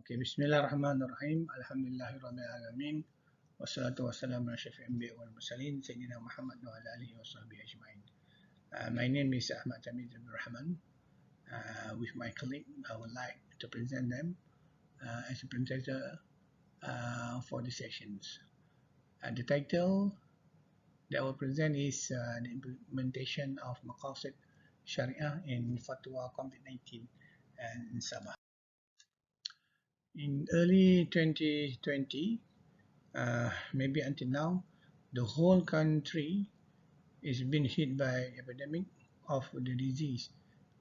Okay, Bismillahirrahmanirrahim. Alhamdulillahirabbil alamin. Wassalatu wassalamu ala asyrafil anbiya'i wal mursalin sayyidina Muhammad wa ala alihi washabbihi ajma'in. My name is Ahmad Rahman. With my colleague, I would like to present them as a presenter for the sessions. The title that I will present is the implementation of maqasid Sharia in Fatwa Covid-19 in Sabah. In early 2020, maybe until now, the whole country is being hit by epidemic of the disease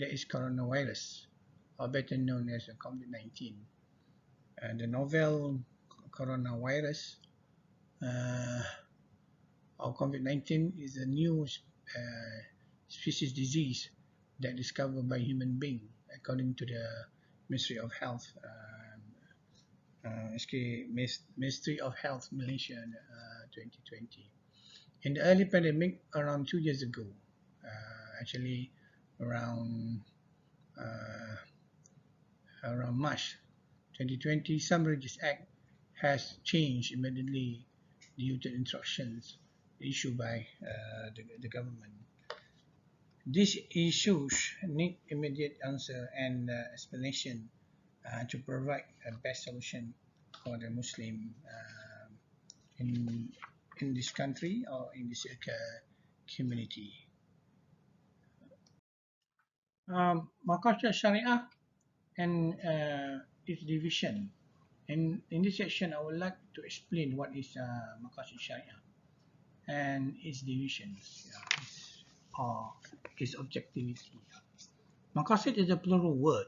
that is coronavirus, or better known as COVID-19. The novel coronavirus or COVID-19 is a new species disease that discovered by human being, according to the Ministry of Health. Ministry of Health Malaysia 2020. In the early pandemic, around 2 years ago, actually around March 2020, some Religious Act has changed immediately due to instructions issued by the government. These issues need immediate answer and explanation to provide a best solution for the Muslim in this country or in this community. Maqasid Sharia and its division. In this section, I would like to explain what is Maqasid Sharia and its divisions, or its objectivity. Maqasid is a plural word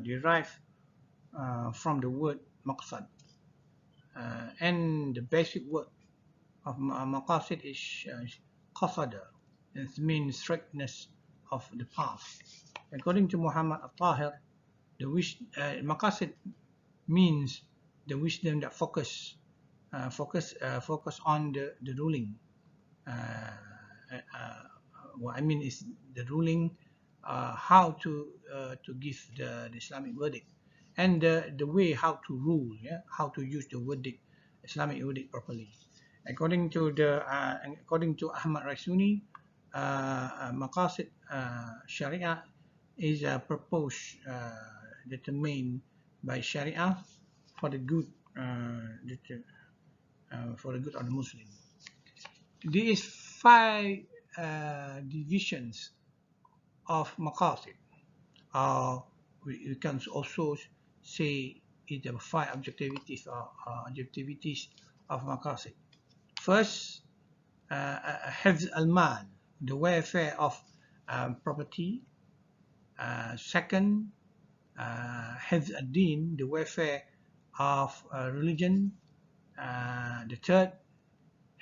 derived from the word maqsad, and the basic word of maqasid is qasada. It means straightness of the path. According to Muhammad al-Tahir, maqasid means the wisdom that focus on the ruling. What I mean is the ruling, how to give the Islamic verdict, and the way how to rule, how to use the verdict, Islamic verdict properly. According to Ahmad Raisuni, maqasid Sharia is a purpose determined by Sharia for the good of the Muslim. There is 5 divisions of maqasid. We can also say it are 5 objectivities of maqasid. First, hifz al-mal, the welfare of property. Second, hifz ad-din, the welfare of religion. The third,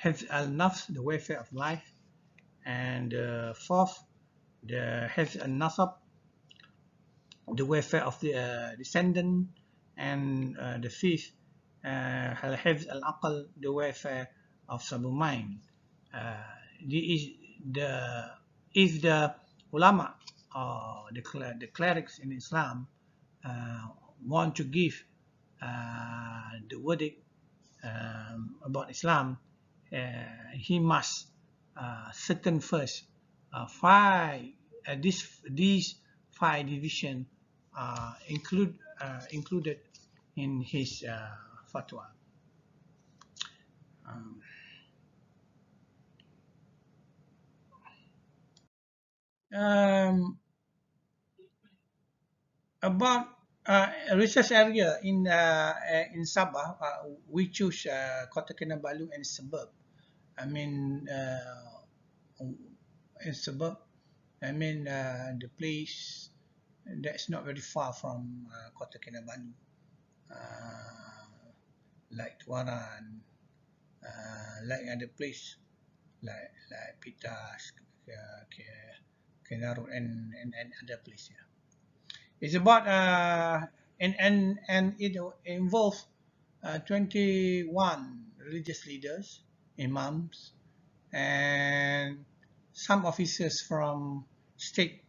hifz al-nafs, the welfare of life. And fourth, the hifz al-nasab, the welfare of the descendant. And the fifth, hifz al-aql, the welfare of sound mind. If the ulama or the clerics in Islam want to give the verdict about Islam, he must certain first these 5 divisions included in his fatwa. About research area in Sabah, we choose Kota Kinabalu and suburb. I mean, in suburb, I mean the place that's not very far from Kota Kinabalu, like Tuaran, like other place like Pitas, Kenarut, and other place. Yeah. It's about and it involves 21 religious leaders, imams, and some officers from state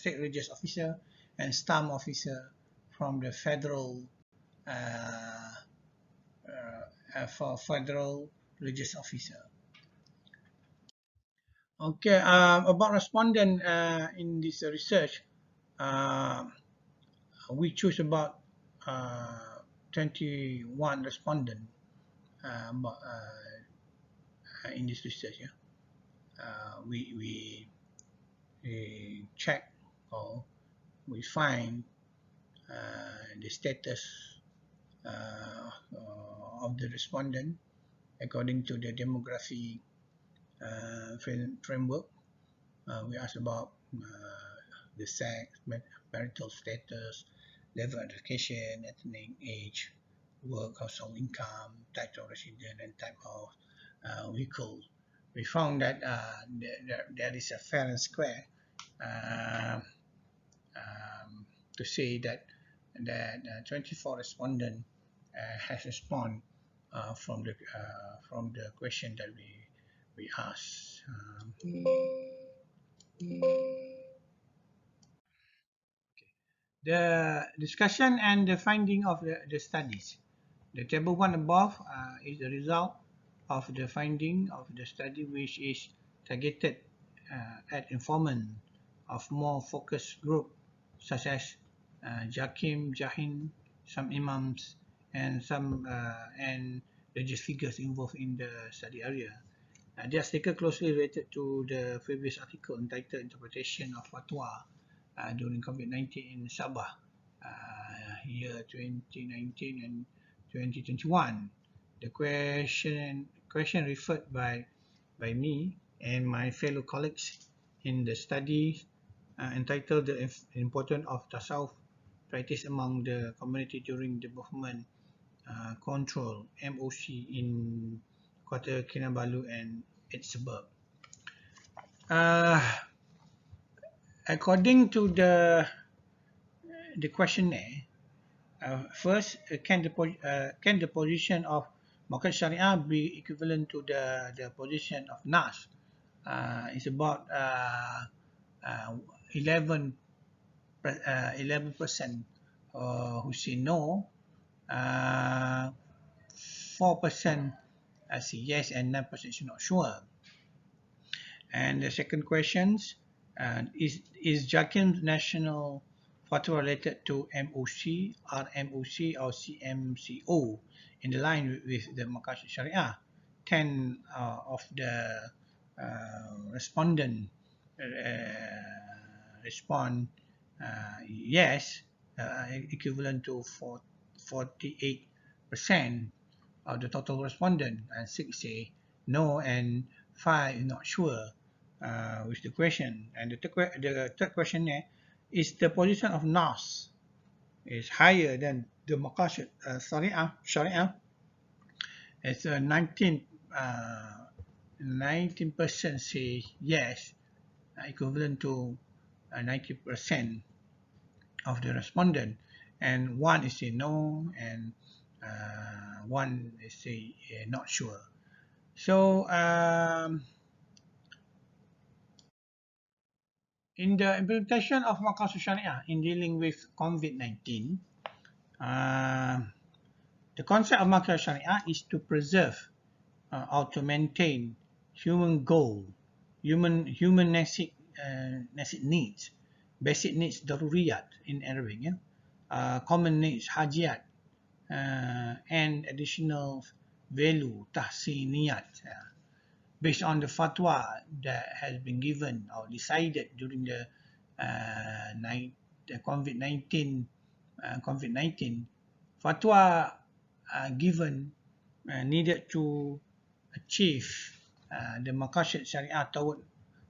religious officer, and stamp officer from the federal for federal religious officer. Okay, about respondent in this research, we choose about 21 respondent in this research. Yeah? We check or we find the status of the respondent according to the demography framework. We ask about the sex, marital status, level of education, ethnic, age, work, household income, type of resident, and type of vehicle. We found that there is a fair and square to say that 24 respondents has responded from the question that we asked. The discussion and the finding of the studies. The table 1 above is the result of the finding of the study, which is targeted at informant of more focused group such as Jakim, Jahin, some imams, and some religious figures involved in the study area. They are still closely related to the previous article entitled Interpretation of Fatwa during Covid-19 in Sabah, year 2019 and 2021. The question referred by me and my fellow colleagues in the study entitled The Importance of Tasawwuf Practice Among the Community During the Movement Control MOC in Kota Kinabalu and its suburb. According to the questionnaire, first, can the position of Maqa Sharia be equivalent to the position of Nas? It's about 11% who say no, 4% say yes, and 9% is not sure. And the second question is Jakim's national fatwa related to MOC, RMOC, or CMCO in the line with the Maqa Sharia? 10 of the respondent respond yes, equivalent to 48% of the total respondent, and 6 say no, and 5 not sure with the question. And the third questionnaire is the position of Nas is higher than the Maqa Sharia. It's 19% say yes, equivalent to 90% of the respondent, and 1 is say no, and 1 is say not sure. So in the implementation of Maqa Sharia in dealing with COVID-19, the concept of Maqa Sharia is to preserve or to maintain human goal, human needs, basic needs, dharuriyyāt in Arabic, common needs, hajiyat, and additional value, tahsiniyat, based on the fatwa that has been given or decided during the COVID-19 fatwa given needed to achieve the maqasid sharia toward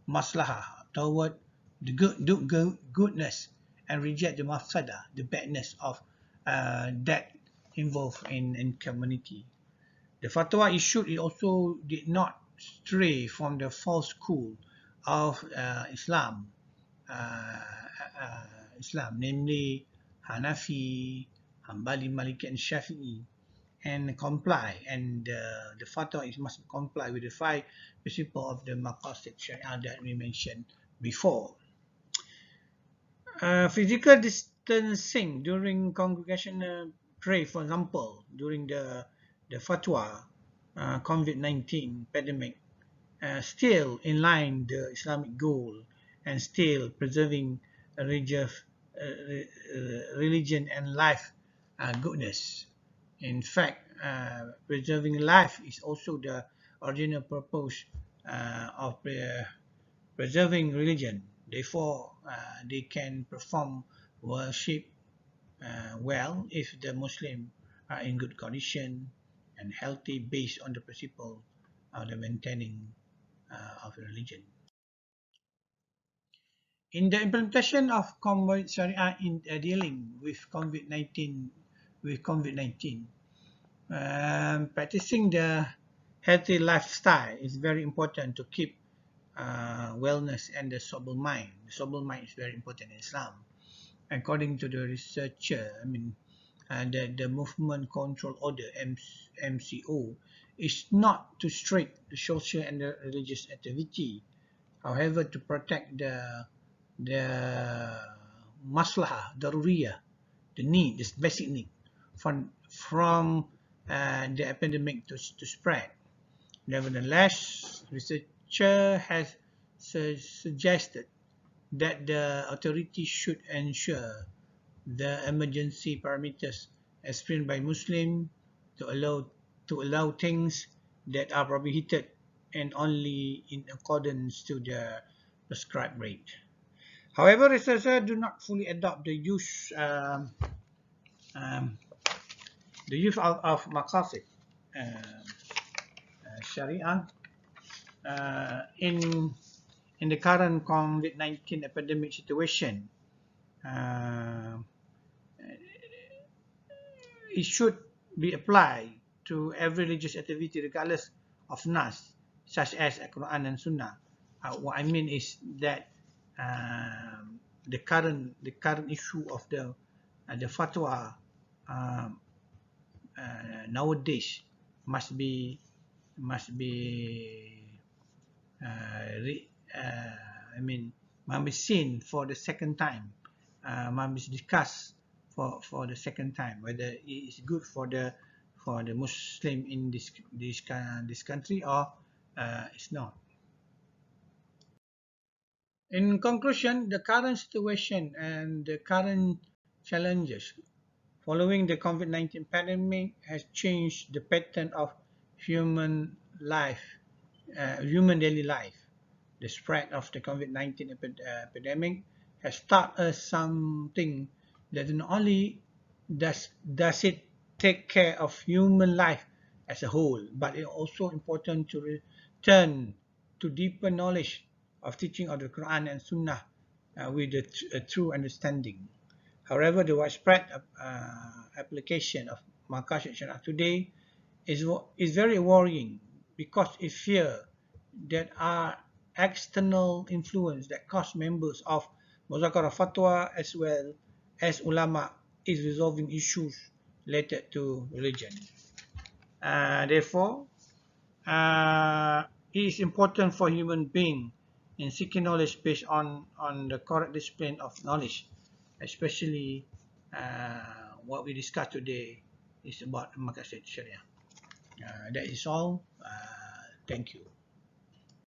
maslahah, toward the goodness, and reject the mafsadah, the badness of that involved in community. The fatwa issued, it also did not stray from the false school of Islam, namely Hanafi, Hanbali, Maliki, and Shafi'i, and comply. And the fatwa must comply with the 5 principles of the maqasid sharia that we mentioned before. Physical distancing during congregational prayer, for example, during the Fatwa COVID-19 pandemic, still in line the Islamic goal and still preserving religious, religion and life goodness. In fact, preserving life is also the original purpose of preserving religion. Therefore, they can perform worship well if the Muslim are in good condition and healthy based on the principle of the maintaining of religion. In the implementation of Convoy Sharia in dealing with COVID-19, practicing the healthy lifestyle is very important to keep wellness and the sober mind. The sober mind is very important in Islam. According to the researcher, the Movement Control Order (MCO) is not to restrict the social and the religious activity. However, to protect the maslahah, dharuriyyāt, the need, this basic need, from the epidemic to spread. Nevertheless, researcher has suggested that the authorities should ensure the emergency parameters explained by Muslims to allow things that are prohibited and only in accordance to the prescribed rate. However, researchers do not fully adopt the use of maqasid sharia in the current COVID-19 epidemic situation. It should be applied to every religious activity regardless of nas, such as Quran and Sunnah. What I mean is that the current issue of the fatwa nowadays must be seen for the second time, must be discussed for the second time whether it is good for the Muslim in this country or it's not. In conclusion, the current situation and the current challenges following the COVID-19 pandemic has changed the pattern of human daily life. The spread of the COVID-19 epidemic has taught us something that not only does it take care of human life as a whole, but it's also important to return to deeper knowledge of teaching of the Quran and Sunnah with a true understanding. However, the widespread application of Maqa syara today is very worrying because it fears that are external influence that cause members of Muzakarah Fatwa as well as ulama is resolving issues related to religion. Therefore, it is important for human being in seeking knowledge based on the correct discipline of knowledge, especially what we discussed today is about Maqa Sharia. That is all. Thank you.